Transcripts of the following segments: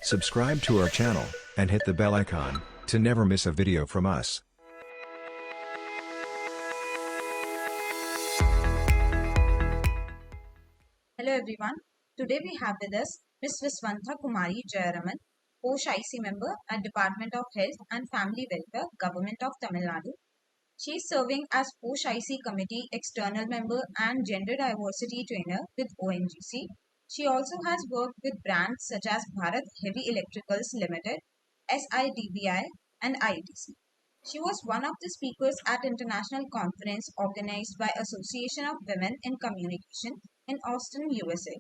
Subscribe to our channel and hit the bell icon to never miss a video from us. Hello everyone. Today we have with us Ms. Vasanthakumari Jayaraman, POSH IC Member at Department of Health and Family Welfare Govt of Tamil Nadu. She is serving as POSH IC Committee External Member and Gender Diversity Trainer with ONGC. She also has worked with brands such as Bharat Heavy Electricals Limited, SIDBI and ITC. She was one of the speakers at international conference organized by Association of Women in Communication in Austin, USA,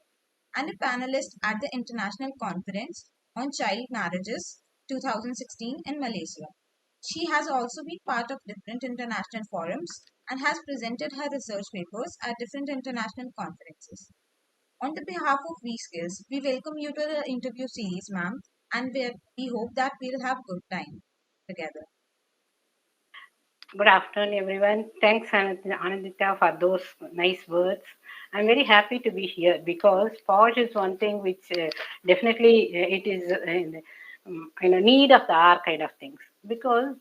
and a panelist at the International Conference on Child Marriages 2016 in Malaysia. She has also been part of different international forums and has presented her research papers at different international conferences. On the behalf of Vskills, we welcome you to the interview series, ma'am, and we hope that we'll have good time together. Good afternoon, everyone. Thanks, Anandita, for those nice words. I'm very happy to be here because POSH is one thing which definitely it is in a need of the hour kind of things. Because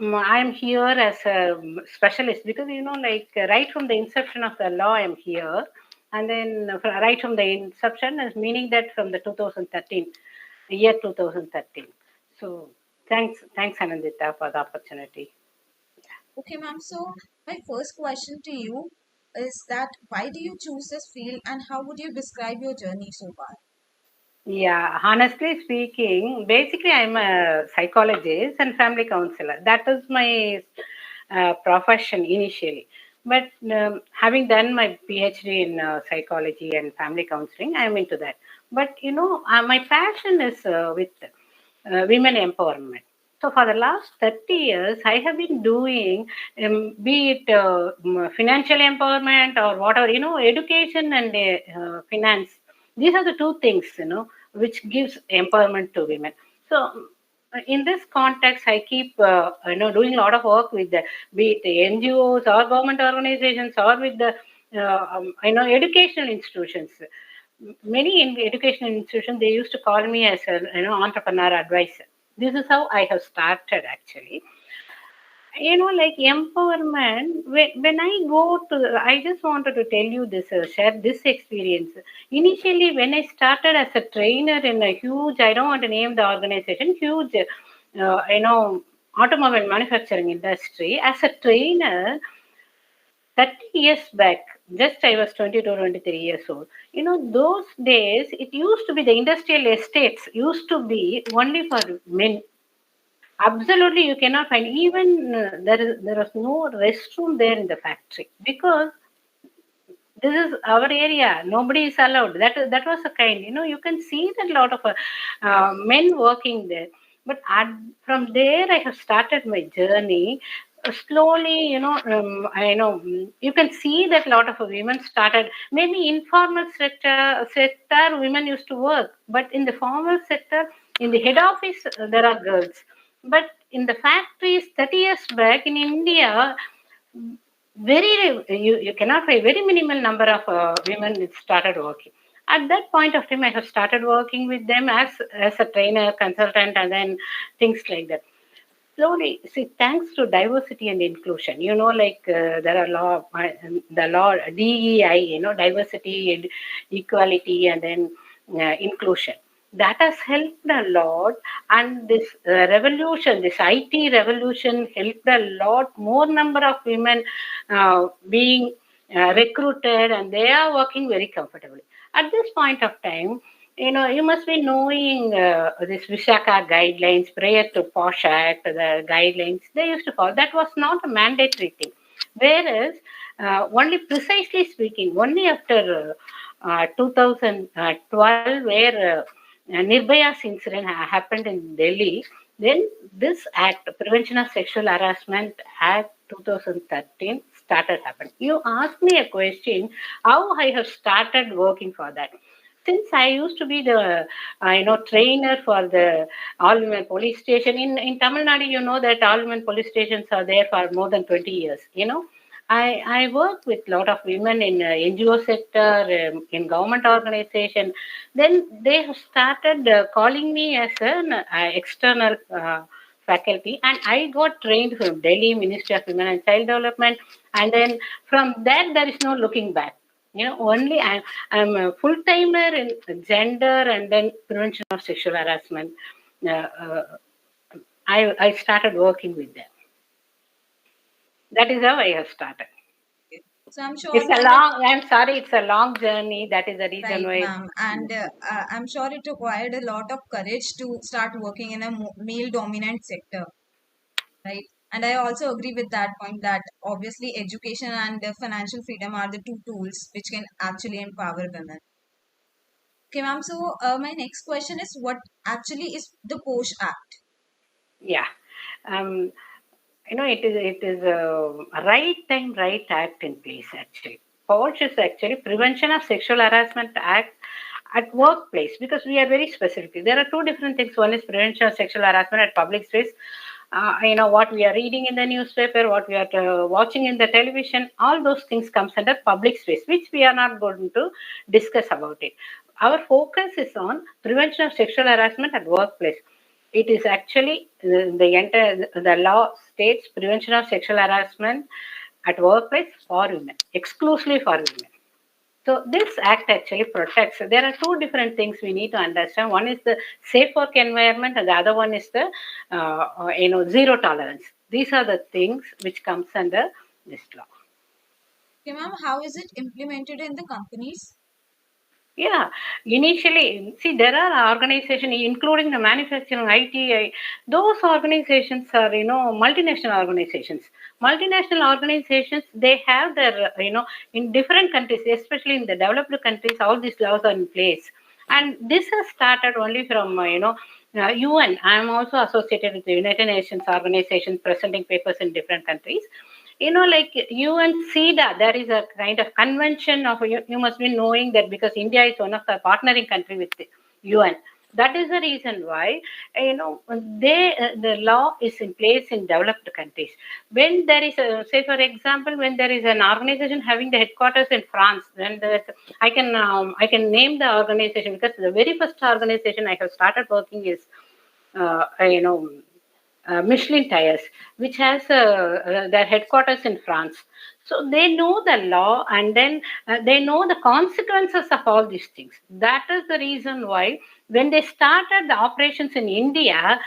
I'm here as a specialist because, right from the inception of the law, I'm here. And then right from the inception is meaning that from the year 2013. So Thanks, Anandita, for the opportunity. Okay, ma'am. So my first question to you is that why do you choose this field and how would you describe your journey so far? Yeah, honestly speaking, basically I'm a psychologist and family counselor. That is my profession initially. But having done my PhD in psychology and family counseling, I'm into that. But, my passion is with women empowerment. So for the last 30 years, I have been doing, be it financial empowerment or whatever, education and finance. These are the two things, which gives empowerment to women. So in this context, I keep, doing a lot of work with be it the NGOs or government organizations or with the, educational institutions. Many in educational institutions, they used to call me as an entrepreneur advisor. This is how I have started actually. Like empowerment, when I go to, I just wanted to tell you this, share this experience. Initially, when I started as a trainer in a huge, I don't want to name the organization, huge, automobile manufacturing industry, as a trainer, 30 years back, just I was 22, 23 years old. Those days, it used to be the industrial estates used to be only for men. Absolutely, you cannot find even there was no restroom there in the factory because this is our area. Nobody is allowed. That was a kind. You can see that a lot of men working there. But from there, I have started my journey. Slowly, you can see that a lot of women started. Maybe informal sector women used to work, but in the formal sector, in the head office, there are girls. But in the factories, 30 years back in India, you cannot find very minimal number of women started working. At that point of time, I have started working with them as a trainer, consultant, and then things like that. Slowly, see, thanks to diversity and inclusion, there are the law DEI, diversity, equality, and then inclusion. That has helped a lot, and this revolution, this IT revolution, helped a lot more number of women being recruited, and they are working very comfortably. At this point of time, you must be knowing this Vishaka guidelines prior to POSH Act, the guidelines they used to follow. That was not a mandatory thing. Whereas, only precisely speaking, only after 2012, where Nirbhaya's incident happened in Delhi, then this act, Prevention of Sexual Harassment Act 2013, started happening. You asked me a question, how I have started working for that. Since I used to be the trainer for the all women police station in Tamil Nadu, that all women police stations are there for more than 20 years. I work with a lot of women in NGO sector, in government organization. Then they have started calling me as an external faculty, and I got trained from Delhi Ministry of Women and Child Development, and then from there is no looking back. Only I'm a full timer in gender and then prevention of sexual harassment. I started working with them. That is how I have started. So I'm sure It's a long. I'm sorry, it's a long journey. That is the reason right, why. ma'am. And I'm sure it required a lot of courage to start working in a male-dominant sector, right? And I also agree with that point that obviously education and financial freedom are the two tools which can actually empower women. Okay, ma'am. So my next question is, what actually is the POSH Act? Yeah. Um, it is a right time, right act in place actually. POSH is actually Prevention of Sexual Harassment Act at workplace, because we are very specific. There are two different things. One is prevention of sexual harassment at public space. What we are reading in the newspaper, what we are watching in the television, all those things comes under public space, which we are not going to discuss about it. Our focus is on prevention of sexual harassment at workplace. It is actually the law states prevention of sexual harassment at workplace for women, exclusively for women. So this act actually protects. There are two different things we need to understand. One is the safe work environment, and the other one is the zero tolerance. These are the things which comes under this law. Okay, ma'am. How is it implemented in the companies? Yeah, initially, see, there are organizations, including the manufacturing, IT, those organizations are, multinational organizations. Multinational organizations, they have their, in different countries, especially in the developed countries, all these laws are in place. And this has started only from, UN. I am also associated with the United Nations organizations presenting papers in different countries. Like UN SIDA, there is a kind of convention of, you must be knowing that, because India is one of the partnering country with the UN. That is the reason why, the law is in place in developed countries. When there is say for example, when there is an organization having the headquarters in France, then I can name the organization, because the very first organization I have started working is, Michelin Tires, which has their headquarters in France. So they know the law, and then they know the consequences of all these things. That is the reason why when they started the operations in India,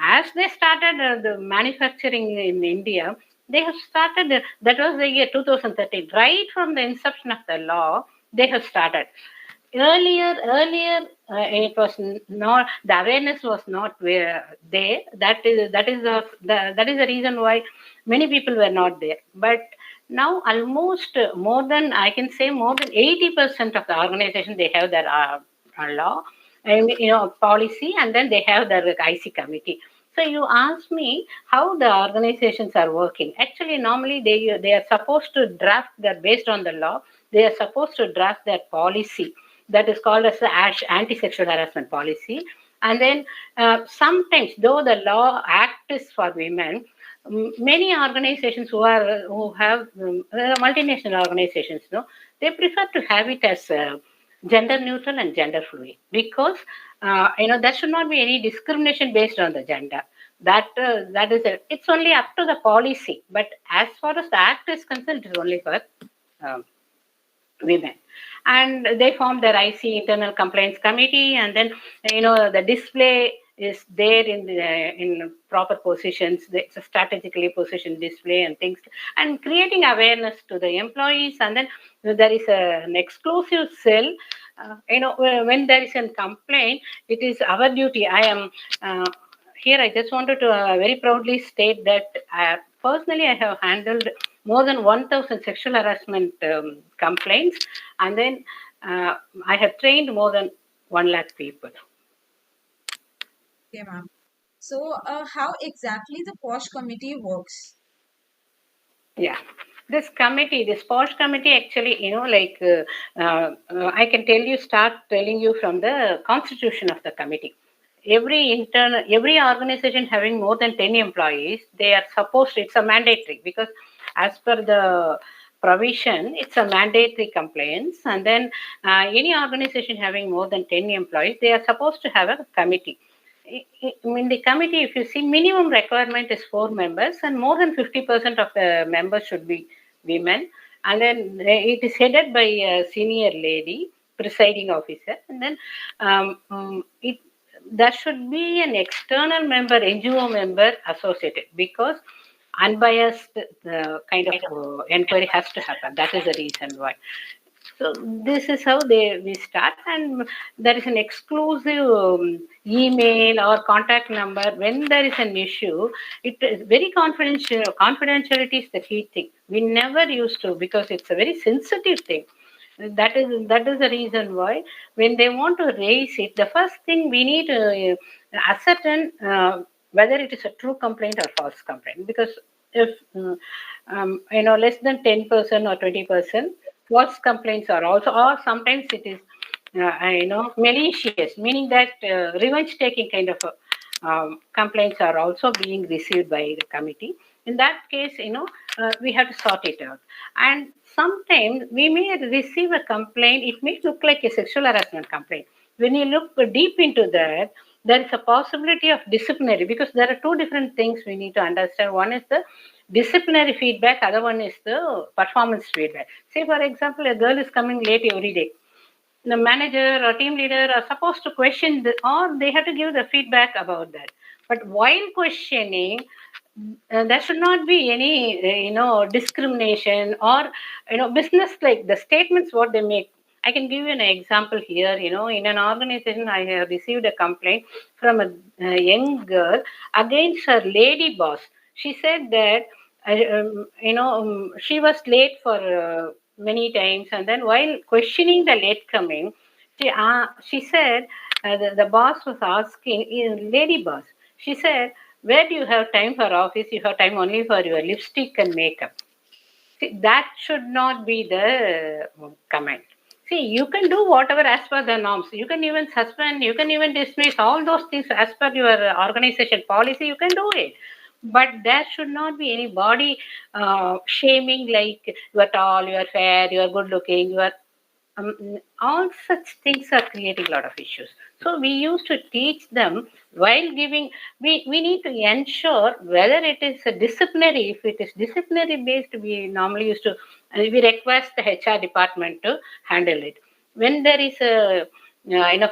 as they started the manufacturing in India, they have started, that was the year 2013, right from the inception of the law, they have started. Earlier, it was not, the awareness was not there. That is the reason why many people were not there. But now almost more than 80% of the organization, they have their law, policy, and then they have their IC committee. So you ask me how the organizations are working. Actually, normally they are supposed to draft that based on the law. They are supposed to draft their policy, that is called as the anti-sexual harassment policy. And then sometimes, though the law act is for women, many organizations who have multinational organizations, they prefer to have it as gender neutral and gender fluid, because there should not be any discrimination based on the gender. That is it. It's only up to the policy, but as far as the act is concerned, it is only for women. And they formed their IC internal complaints committee, and then the display is there in proper positions. It's a strategically positioned display and things, and creating awareness to the employees. And then there is an exclusive cell. When there is a complaint, it is our duty. I am here. I just wanted to very proudly state that personally, I have handled more than 1,000 sexual harassment complaints, and then I have trained more than 1 lakh people. Okay, ma'am. So, how exactly the POSH committee works? Yeah, this POSH committee, actually, I can start telling you from the constitution of the committee. Every organization having more than 10 employees, they are supposed, it's a mandatory, because as per the provision, it's a mandatory compliance. And then any organization having more than 10 employees, they are supposed to have a committee. In the committee, if you see, minimum requirement is 4 members, and more than 50% of the members should be women. And then it is headed by a senior lady, presiding officer. And then there should be an external member, NGO member associated, because unbiased kind of inquiry has to happen. That is the reason why. So this is how we start, and there is an exclusive email or contact number when there is an issue. It is very confidential. Confidentiality is the key thing. We never used to, because it's a very sensitive thing. That is the reason why when they want to raise it, the first thing we need to ascertain whether it is a true complaint or false complaint. Because if less than 10% or 20%, false complaints are also, or sometimes it is malicious, meaning that revenge taking kind of complaints are also being received by the committee. In that case, we have to sort it out. And sometimes we may receive a complaint, it may look like a sexual harassment complaint. When you look deep into that, there is a possibility of disciplinary, because there are two different things we need to understand. One is the disciplinary feedback, other one is the performance feedback. Say, for example, a girl is coming late every day. The manager or team leader are supposed to question or they have to give the feedback about that. But while questioning, there should not be any discrimination or business, like the statements what they make. I can give you an example here. In an organization, I have received a complaint from a young girl against her lady boss. She said that she was late for many times, and then while questioning the late coming, she said the boss was asking, lady boss, she said, where do you have time for office? You have time only for your lipstick and makeup. See, that should not be the comment. See, you can do whatever as per the norms. You can even suspend, you can even dismiss, all those things as per your organization policy, you can do it. But there should not be any body shaming, like you are tall, you are fair, you are good looking, you are all such things are creating a lot of issues. So we used to teach them while giving, we need to ensure whether it is a disciplinary. If it is disciplinary based, we normally used to, we request the HR department to handle it. When there is a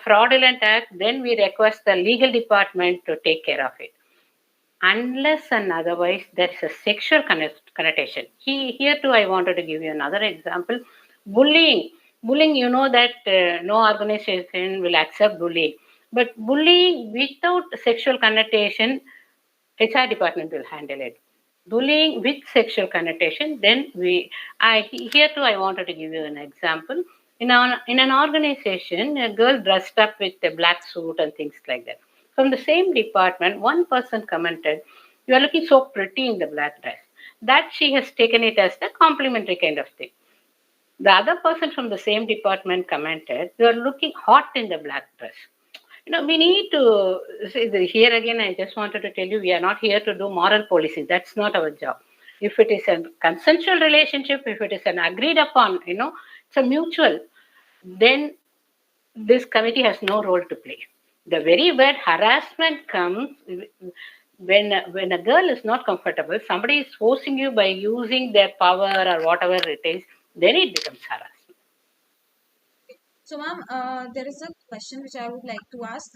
fraudulent act, then we request the legal department to take care of it. Unless and otherwise there is a sexual connotation. Here too, I wanted to give you another example. Bullying, that no organization will accept bullying. But bullying without sexual connotation, HR department will handle it. Bullying with sexual connotation, then here too, I wanted to give you an example. In an organization, a girl dressed up with a black suit and things like that. From the same department, one person commented, you are looking so pretty in the black dress. That she has taken it as the complimentary kind of thing. The other person from the same department commented, you are looking hot in the black dress. We need to, here again, I just wanted to tell you, we are not here to do moral policing. That's not our job. If it is a consensual relationship, if it is an agreed upon, it's a mutual, then this committee has no role to play. The very word harassment comes when a girl is not comfortable, somebody is forcing you by using their power or whatever it is, then it becomes harassment. So, ma'am, there is a question which I would like to ask.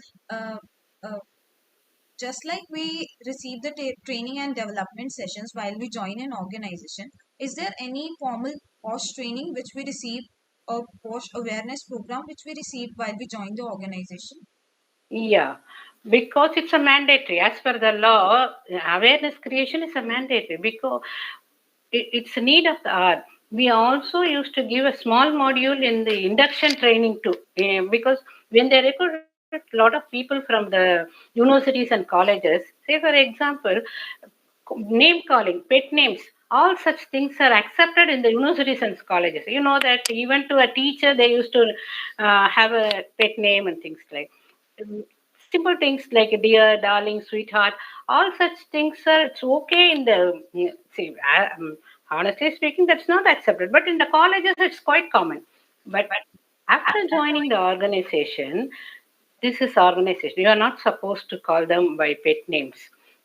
Just like we receive the training and development sessions while we join an organization, is there any formal POSH training which we receive, or POSH awareness program which we receive while we join the organization? Yeah, because it's a mandatory. As per the law, awareness creation is a mandatory because it's a need of the hour. We also used to give a small module in the induction training too, because when they recruit a lot of people from the universities and colleges, say for example, name calling, pet names, all such things are accepted in the universities and colleges. You know that even to a teacher, they used to have a pet name and things like simple things like dear, darling, sweetheart, all such things are, it's okay in the honestly speaking, that's not accepted. But in the colleges, it's quite common. But after joining the organization, this is organization. You are not supposed to call them by pet names.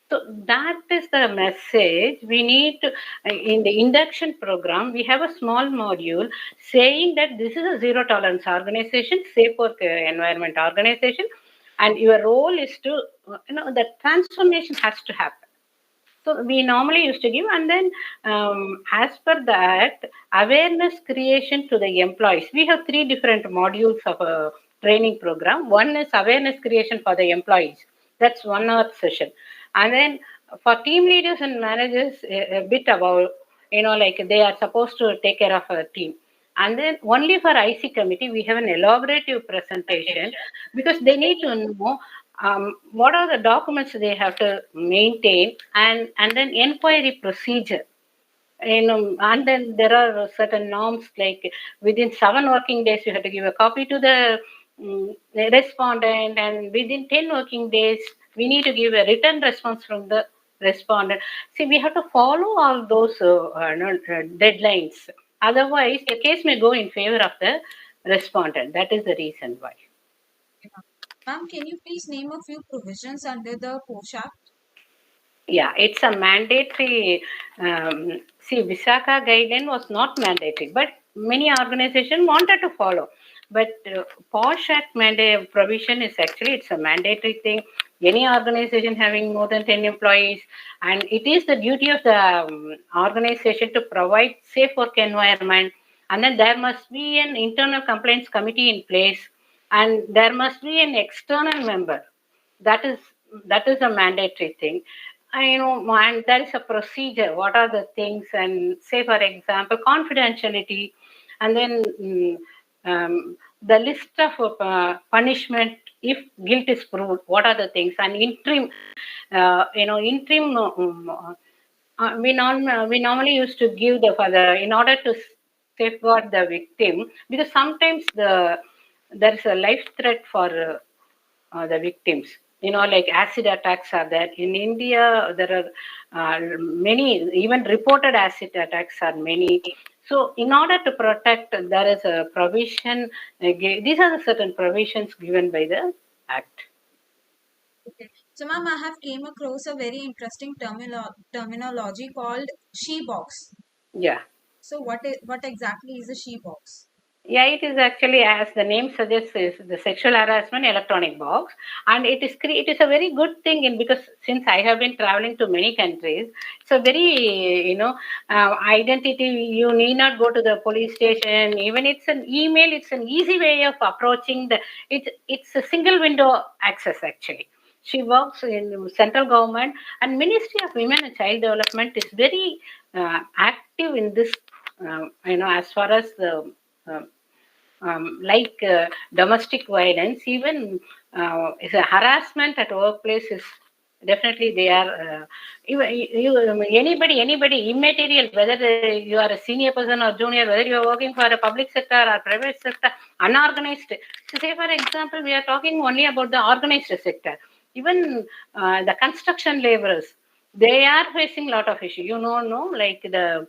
So that is the message we need to, in the induction program, we have a small module saying that this is a zero tolerance organization, safe work environment organization, and your role is to, the transformation has to happen. So we normally used to give, and then as per that, awareness creation to the employees. We have 3 different modules of a training program. One is awareness creation for the employees. That's 1 hour session. And then for team leaders and managers, a bit about, like they are supposed to take care of a team. And then only for IC committee, we have an elaborative presentation because they need to know what are the documents they have to maintain, and then inquiry procedure. And then there are certain norms like within 7 working days you have to give a copy to the respondent, and within 10 working days we need to give a written response from the respondent. See, we have to follow all those deadlines. Otherwise, the case may go in favor of the respondent. That is the reason why. Ma'am, can you please name a few provisions under the POSH Act? Yeah, it's a mandatory. See, Visakha guideline was not mandatory, but many organizations wanted to follow. But POSH Act mandate provision is actually, it's a mandatory thing. Any organization having more than 10 employees, and it is the duty of the organization to provide safe work environment. And then there must be an internal complaints committee in place, and there must be an external member. That is a mandatory thing. And there is a procedure. What are the things? And say, for example, confidentiality, and then the list of punishment if guilt is proved. What are the things? And interim, we normally used to give in order to safeguard the victim, because sometimes there is a life threat for the victims. Like acid attacks are there. In India, there are many, even reported acid attacks are many. So in order to protect, there is a provision. These are the certain provisions given by the Act. Okay. So, ma'am, I have came across a very interesting terminology called she box. Yeah. So, what exactly is a she box? Yeah, it is actually, as the name suggests, is the sexual harassment electronic box, and it is a very good thing because since I have been traveling to many countries, it's a very identity. You need not go to the police station. Even it's an email. It's an easy way of approaching the. It's a single window access actually. She works in central government, and Ministry of Women and Child Development is very active in this. As far as the domestic violence, even is a harassment at workplace is definitely they are anybody immaterial, whether you are a senior person or junior, whether you are working for a public sector or private sector, unorganized. So say for example, we are talking only about the organized sector. Even the construction laborers, they are facing a lot of issues. Like the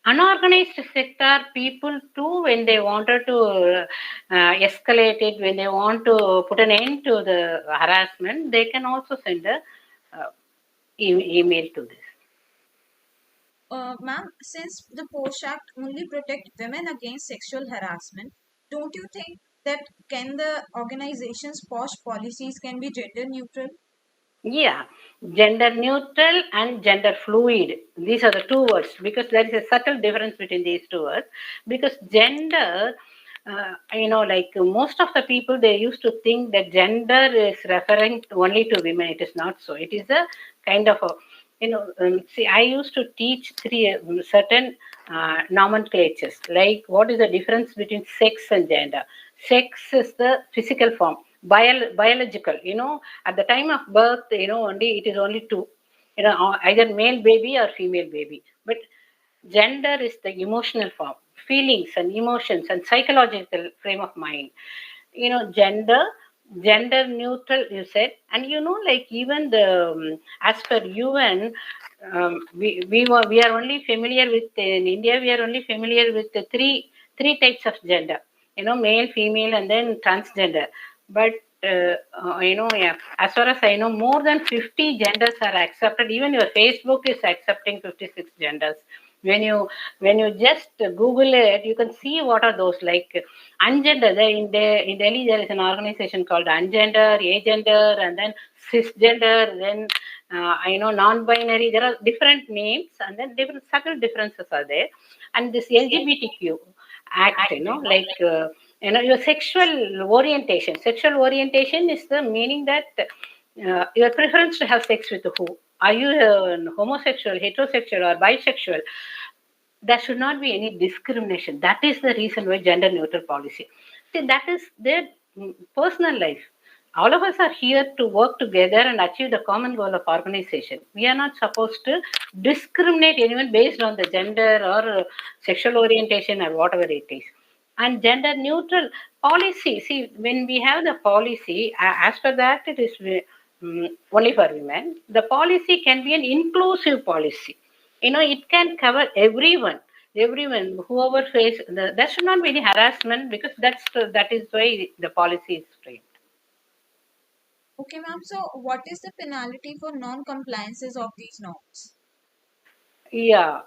unorganized sector people too, when they wanted to escalate it, when they want to put an end to the harassment, they can also send a email to this. Ma'am, since the POSH Act only protect women against sexual harassment, don't you think that can the organization's POSH policies can be gender neutral? Yeah, gender neutral and gender fluid. These are the 2 words, because there is a subtle difference between these 2 words. Because gender, like most of the people, they used to think that gender is referring only to women. It is not so. It is a kind of a, see, I used to teach 3 certain nomenclatures, like what is the difference between sex and gender. Sex is the physical form. Biological, at the time of birth, only it is only 2, either male baby or female baby. But gender is the emotional form, feelings and emotions and psychological frame of mind. Gender neutral, you said. And like even the as per UN, we are only familiar with, in India, we are only familiar with the three types of gender, male, female, and then transgender. But yeah, as far as I know, more than 50 genders are accepted. Even your Facebook is accepting 56 genders. When you just Google it, you can see what are those, like ungender. In Delhi, there is an organization called Ungender, Agender, and then cisgender. Then non-binary. There are different names, and then different subtle differences are there. And this LGBTQ act, your sexual orientation. Sexual orientation is the meaning that your preference to have sex with who. Are you homosexual, heterosexual, or bisexual? There should not be any discrimination. That is the reason why gender neutral policy. See, that is their personal life. All of us are here to work together and achieve the common goal of organization. We are not supposed to discriminate anyone based on the gender or sexual orientation or whatever it is. And gender neutral policy. See, when we have the policy, as per that, it is only for women. The policy can be an inclusive policy. It can cover everyone, whoever face. There should not be any harassment, because that is why the policy is framed. Okay, ma'am. So, what is the penalty for non-compliances of these norms? Yeah,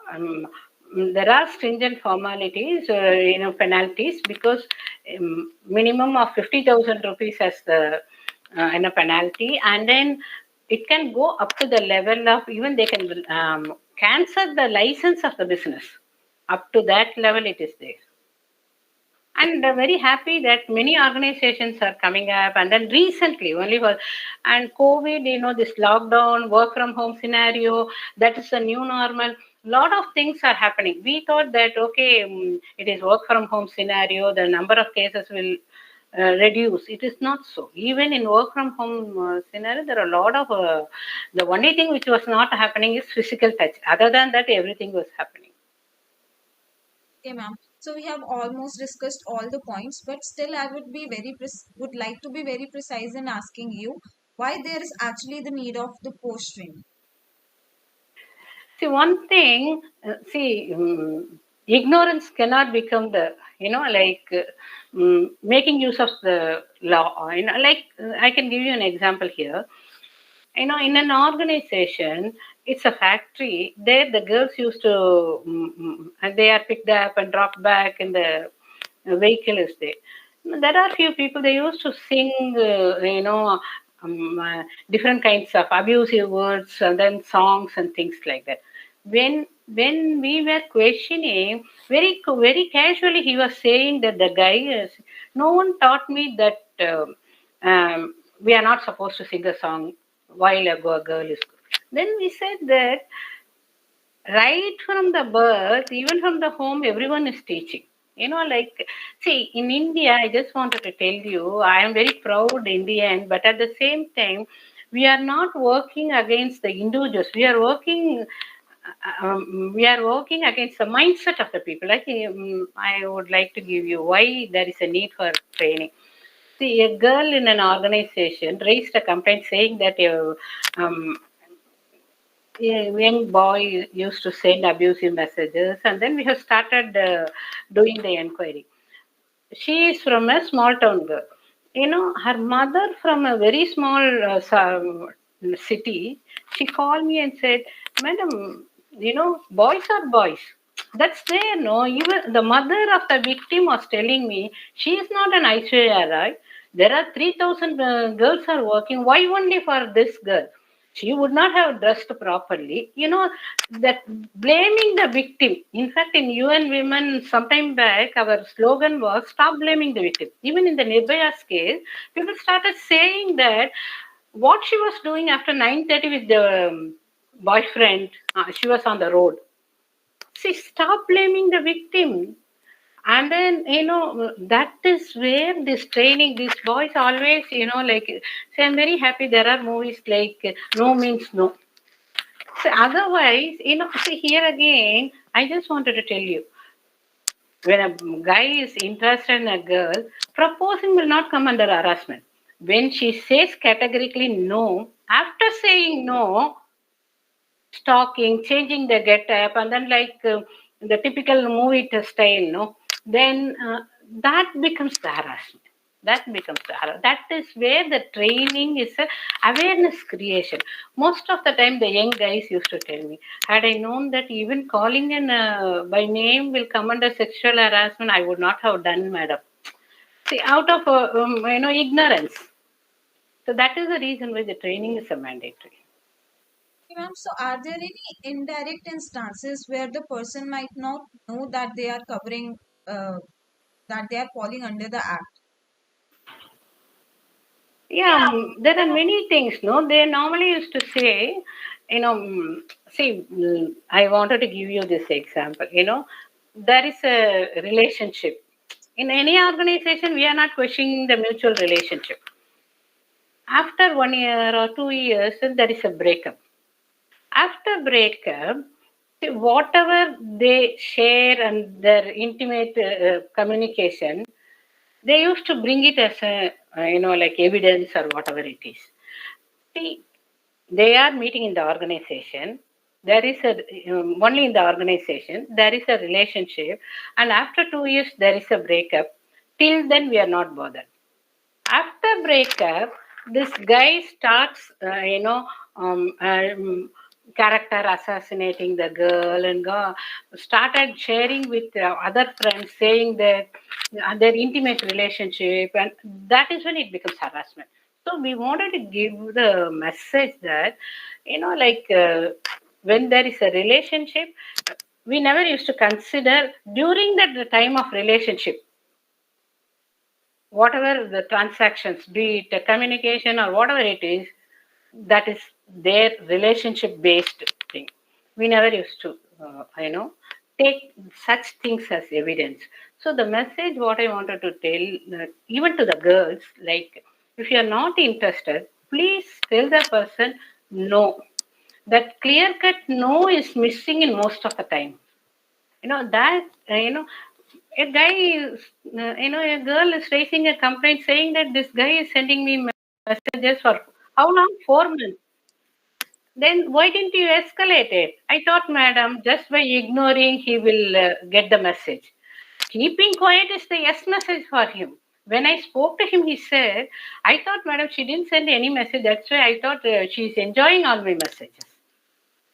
there are stringent formalities, penalties, because minimum of 50,000 rupees as the penalty, and then it can go up to the level of, even they can cancel the license of the business. Up to that level, it is there. And very happy that many organizations are coming up. And then recently, and COVID, this lockdown, work from home scenario, that is the new normal. A lot of things are happening. We thought that, okay, it is work from home scenario, the number of cases will reduce. It is not so. Even in work from home scenario, there are a lot of, the only thing which was not happening is physical touch. Other than that, everything was happening. Okay, ma'am. So we have almost discussed all the points, but still I would like to be very precise in asking you why there is actually the need of the POSH training. See, one thing, ignorance cannot become the, making use of the law. I can give you an example here. In an organization, it's a factory. There, the girls used to, and they are picked up and dropped back in the vehicle is there. There are few people, they used to sing, different kinds of abusive words and then songs and things like that. When we were questioning, very casually, he was saying that the guy is, no one taught me that we are not supposed to sing a song while a girl is. Then we said that right from the birth, even from the home, everyone is teaching. See, in India, I just wanted to tell you, I am very proud Indian, but at the same time, we are not working against the individuals. We are working against the mindset of the people. I think I would like to give you why there is a need for training. See, a girl in an organization raised a complaint saying that a young boy used to send abusive messages, and then we have started doing the inquiry. She is from a small town girl. Her mother from a very small city, she called me and said, Madam, boys are boys. That's there, no? Even the mother of the victim was telling me, she is not an Aishwarya Rai. There are 3,000 girls are working. Why only for this girl? She would not have dressed properly. That blaming the victim. In fact, in UN Women, sometime back, our slogan was, stop blaming the victim. Even in the Nirbhaya's case, people started saying that what she was doing after 9:30 with the boyfriend, she was on the road. See, stop blaming the victim. And then, that is where this training, these boys always, say, I'm very happy there are movies like No Means No. So otherwise, see, here again, I just wanted to tell you, when a guy is interested in a girl, proposing will not come under harassment. When she says categorically no, after saying no, stalking, changing the get-up, and then the typical movie style, no? Then that becomes the harassment. That is where the training is a awareness creation. Most of the time, the young guys used to tell me, had I known that even calling in by name will come under sexual harassment, I would not have done, madam. See, out of ignorance. So that is the reason why the training is a mandatory. Ma'am, so are there any indirect instances where the person might not know that they are covering, that they are falling under the act? Yeah, there are many things, no? They normally used to say, I wanted to give you this example. There is a relationship. In any organization, we are not questioning the mutual relationship. After 1 year or 2 years, there is a breakup. After breakup, whatever they share and their intimate communication, they used to bring it as a like evidence or whatever it is. See, they are meeting in the organization. There is only in the organization there is a relationship, and after 2 years there is a breakup. Till then we are not bothered. After breakup, this guy starts character assassinating the girl and started sharing with other friends, saying that their intimate relationship, and that is when it becomes harassment. So we wanted to give the message that when there is a relationship, we never used to consider during the time of relationship, whatever the transactions, be it a communication or whatever it is, that is their relationship based thing. We never used to take such things as evidence. So the message what I wanted to tell, even to the girls, like, if you are not interested, please tell the person no. That clear cut no is missing in most of the time. That a guy is, a girl is raising a complaint saying that this guy is sending me messages for how long? 4 months. Then why didn't you escalate it? I thought, madam, just by ignoring, he will get the message. Keeping quiet is the yes message for him. When I spoke to him, he said, I thought, madam, she didn't send any message. That's why I thought she's enjoying all my messages.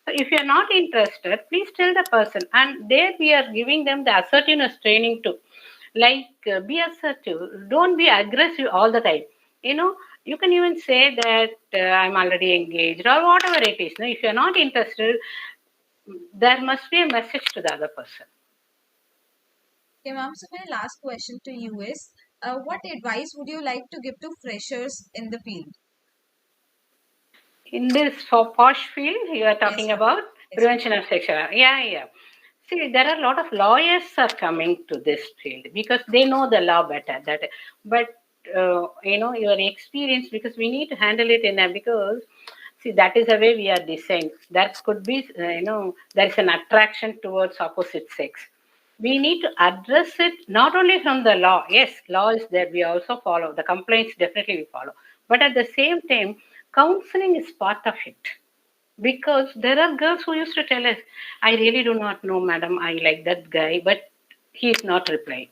So if you're not interested, please tell the person. And there we are giving them the assertiveness training too. Like, be assertive. Don't be aggressive all the time. You can even say that I'm already engaged or whatever it is. If you're not interested, there must be a message to the other person. Okay, ma'am. So my last question to you is, what advice would you like to give to freshers in the field? In this for POSH field, you are talking about prevention of sexual. Yeah. See, there are a lot of lawyers are coming to this field because they know the law better. But your experience, because we need to handle it because see, that is the way we are designed. That could be there is an attraction towards opposite sex. We need to address it not only from the law. Yes, law is there. We also follow the complaints. Definitely we follow, but at the same time, counseling is part of it. Because there are girls who used to tell us, I really do not know, madam, I like that guy, but he is not replying.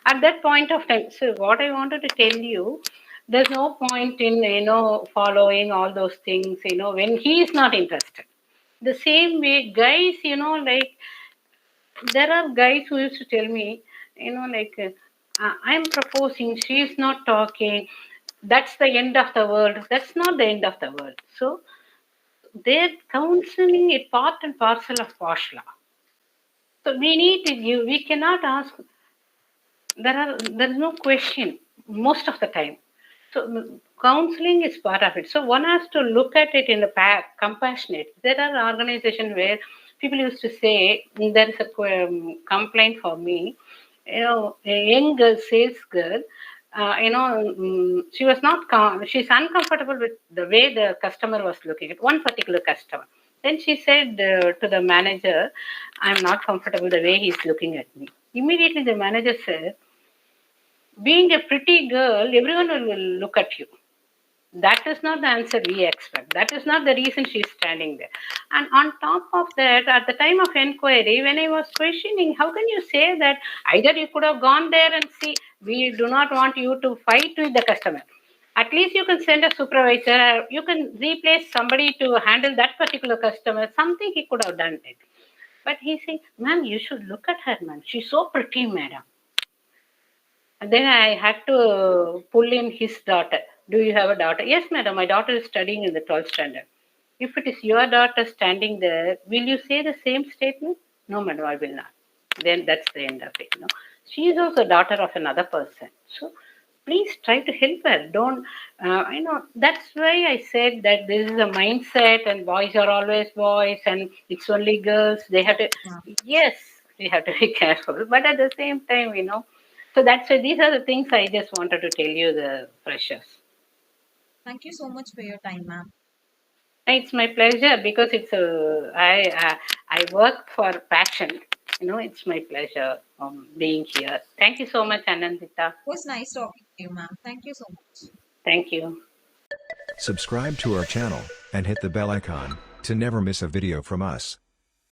At that point of time, so what I wanted to tell you, there's no point in, following all those things, when he is not interested. The same way, guys, there are guys who used to tell me, I'm proposing, she is not talking, that's the end of the world. That's not the end of the world. So, their counseling is part and parcel of POSH law. So we need to give, we cannot ask, there is no question most of the time. So counseling is part of it. So one has to look at it in a compassionate. There are organizations where people used to say, there is a complaint for me, a young girl, sales girl, she was not, she's uncomfortable with the way the customer was looking at one particular customer. Then she said to the manager, I'm not comfortable the way he's looking at me. Immediately the manager said, being a pretty girl, everyone will look at you. That is not the answer we expect. That is not the reason she's standing there. And on top of that, at the time of inquiry, when I was questioning, how can you say that either you could have gone there and see, we do not want you to fight with the customer. At least you can send a supervisor, you can replace somebody to handle that particular customer, something he could have done it. But he's saying, ma'am, you should look at her, ma'am. She's so pretty, madam. And then I had to pull in his daughter. Do you have a daughter? Yes, madam, my daughter is studying in the 12th standard. If it is your daughter standing there, will you say the same statement? No, madam, I will not. Then that's the end of it. No, she is also daughter of another person. So please try to help her. Don't, that's why I said that this is a mindset and boys are always boys and it's only girls. They have to, yes, we have to be careful. But at the same time, so that's why these are the things I just wanted to tell you, the freshers. Thank you so much for your time, ma'am. It's my pleasure because I work for passion. It's my pleasure being here. Thank you so much, Anandita. It was nice talking to you, ma'am. Thank you so much. Thank you. Subscribe to our channel and hit the bell icon to never miss a video from us.